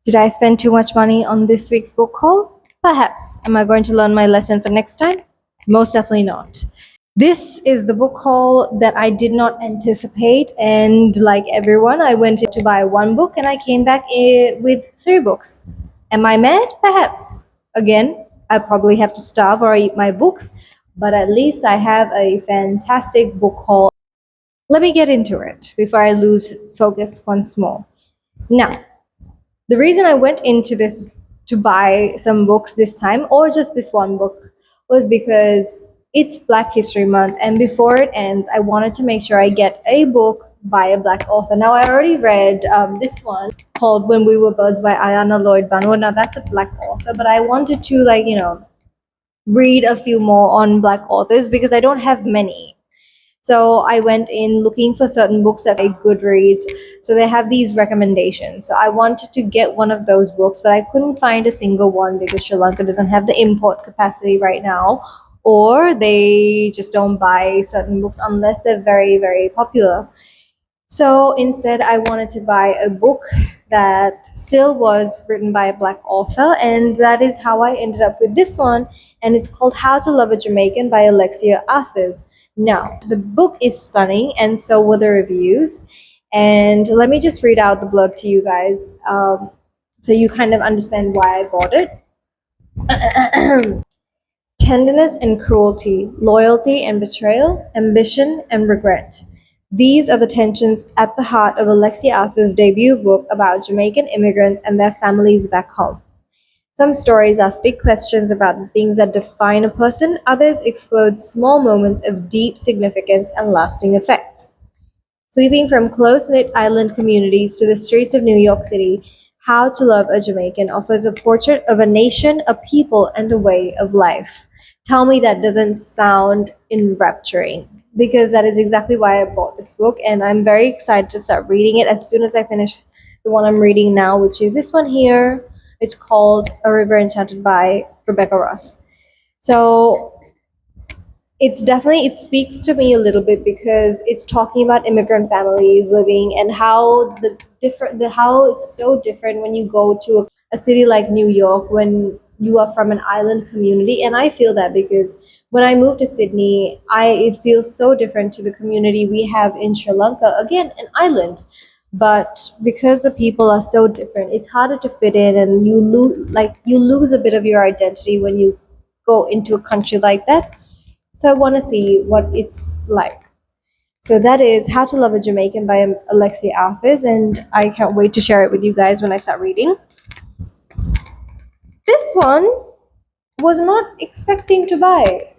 Did I spend too much money on this week's book haul? Perhaps. Am I going to learn my lesson for next time? Most definitely not. This is the book haul that I did not anticipate, and like everyone, I went in to buy one book and I came back with three books. Am I mad? Perhaps. Again, I probably have to starve or eat my books, but at least I have a fantastic book haul. Let me get into it before I lose focus once more. Now, the reason I went into this to buy some books this time, or just this one book, was because it's Black History Month, and before it ends, I wanted to make sure I get a book by a Black author. Now, I already read this one called When We Were Birds by Ayana Lloyd Banwood. Now, that's a Black author, but I wanted to, read a few more on Black authors because I don't have many. So I went in looking for certain books at a Goodreads. So they have these recommendations. So I wanted to get one of those books, but I couldn't find a single one because Sri Lanka doesn't have the import capacity right now, or they just don't buy certain books unless they're very, very popular. So instead, I wanted to buy a book that still was written by a Black author, and that is how I ended up with this one. And it's called How to Love a Jamaican by Alexia Arthurs. Now, the book is stunning, and so were the reviews. And let me just read out the blurb to you guys so you kind of understand why I bought it. Tenderness and cruelty, loyalty and betrayal, ambition and regret. These are the tensions at the heart of Alexia Arthur's debut book about Jamaican immigrants and their families back home. Some stories ask big questions about the things that define a person, others explode small moments of deep significance and lasting effects. Sweeping from close-knit island communities to the streets of New York City, How to Love a Jamaican offers a portrait of a nation, a people, and a way of life. Tell me that doesn't sound enrapturing, because that is exactly why I bought this book, and I'm very excited to start reading it as soon as I finish the one I'm reading now, which is this one here. It's called A River Enchanted by Rebecca Ross. So it speaks to me a little bit because it's talking about immigrant families living and how how it's so different when you go to a city like New York when you are from an island community. And I feel that because when I moved to Sydney, I it feels so different to the community we have in Sri Lanka, again an island. But because the people are so different, it's harder to fit in, and you lose a bit of your identity when you go into a country like that. So I want to see what it's like. So that is How to Love a Jamaican by Alexia Arthurs, and I can't wait to share it with you guys when I start reading. This one was not expecting to buy,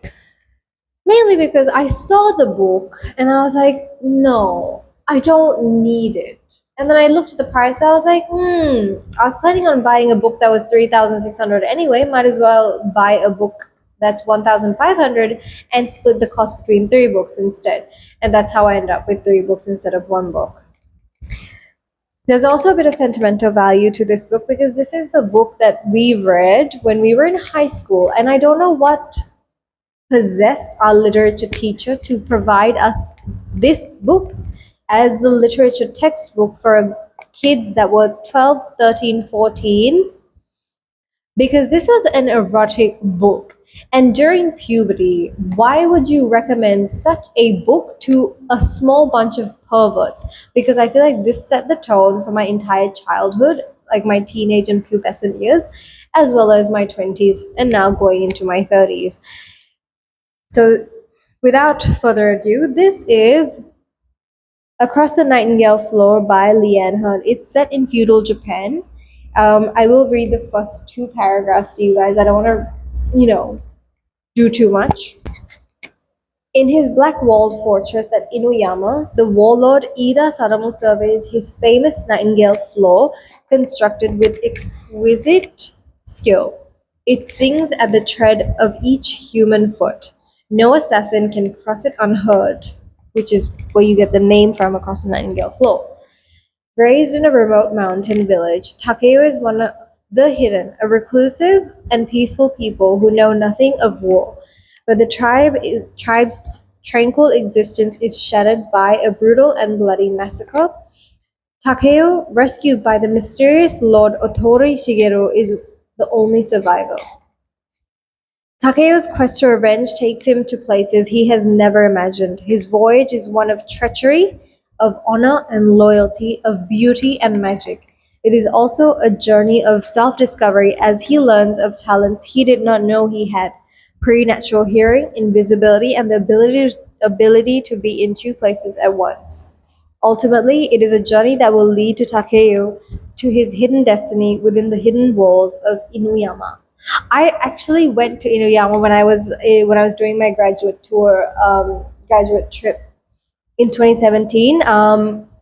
mainly because I saw the book and I was like, no, I don't need it. And then I looked at the price. I was like, I was planning on buying a book that was 3,600 anyway. Might as well buy a book that's 1,500 and split the cost between three books instead. And that's how I ended up with three books instead of one book. There's also a bit of sentimental value to this book because this is the book that we read when we were in high school. And I don't know what possessed our literature teacher to provide us this book as the literature textbook for kids that were 12, 13, 14, because this was an erotic book. And during puberty, why would you recommend such a book to a small bunch of perverts? Because I feel like this set the tone for my entire childhood, like my teenage and pubescent years, as well as my 20s and now going into my 30s. So without further ado, this is Across the Nightingale Floor by Leanne Hunt. It's set in feudal Japan. I will read the first two paragraphs to you guys. I don't want to, do too much. In his black-walled fortress at Inuyama, the warlord Ida Sadamu surveys his famous Nightingale Floor, constructed with exquisite skill. It sings at the tread of each human foot. No assassin can cross it unheard, which is where you get the name from, Across the Nightingale Floor. Raised in a remote mountain village, Takeo is one of the hidden, a reclusive and peaceful people who know nothing of war. But the tribe's tranquil existence is shattered by a brutal and bloody massacre. Takeo, rescued by the mysterious Lord Otori Shigeru, is the only survivor. Takeo's quest to revenge takes him to places he has never imagined. His voyage is one of treachery, of honor and loyalty, of beauty and magic. It is also a journey of self discovery as he learns of talents he did not know he had: preternatural hearing, invisibility, and the ability to be in two places at once. Ultimately, it is a journey that will lead to Takeo to his hidden destiny within the hidden walls of Inuyama. I actually went to Inuyama when I was doing my graduate tour, graduate trip in 2017.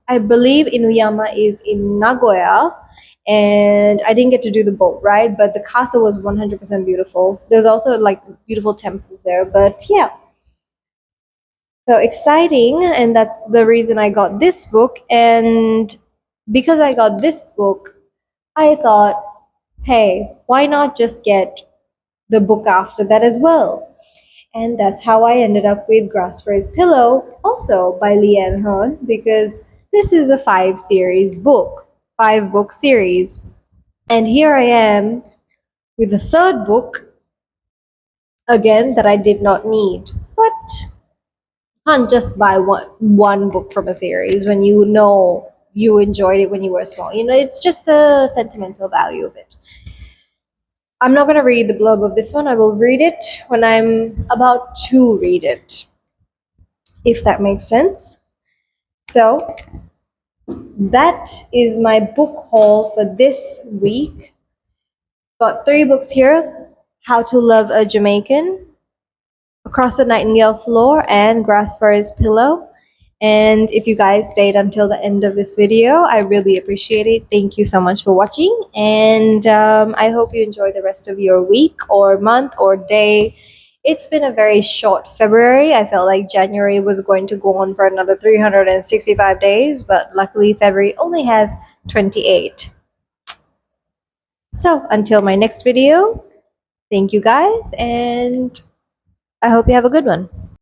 I believe Inuyama is in Nagoya, and I didn't get to do the boat ride, but the castle was 100% beautiful. There's also like beautiful temples there, but yeah, so exciting, and that's the reason I got this book. And because I got this book, I thought, hey, why not just get the book after that as well? And that's how I ended up with Grass for His Pillow, also by Leanne Hearn, because this is a five book series. And here I am with the third book, again, that I did not need. But can't just buy one book from a series when you know you enjoyed it when you were small. It's just the sentimental value of it. I'm not going to read the blurb of this one. I will read it when I'm about to read it, if that makes sense. So, that is my book haul for this week. Got 3 books here: How to Love a Jamaican, Across the Nightingale Floor, and Grass for His Pillow. And if you guys stayed until the end of this video, I really appreciate it. Thank you so much for watching. And I hope you enjoy the rest of your week or month or day. It's been a very short February. I felt like January was going to go on for another 365 days, but luckily February only has 28. So until my next video, thank you guys, and I hope you have a good one.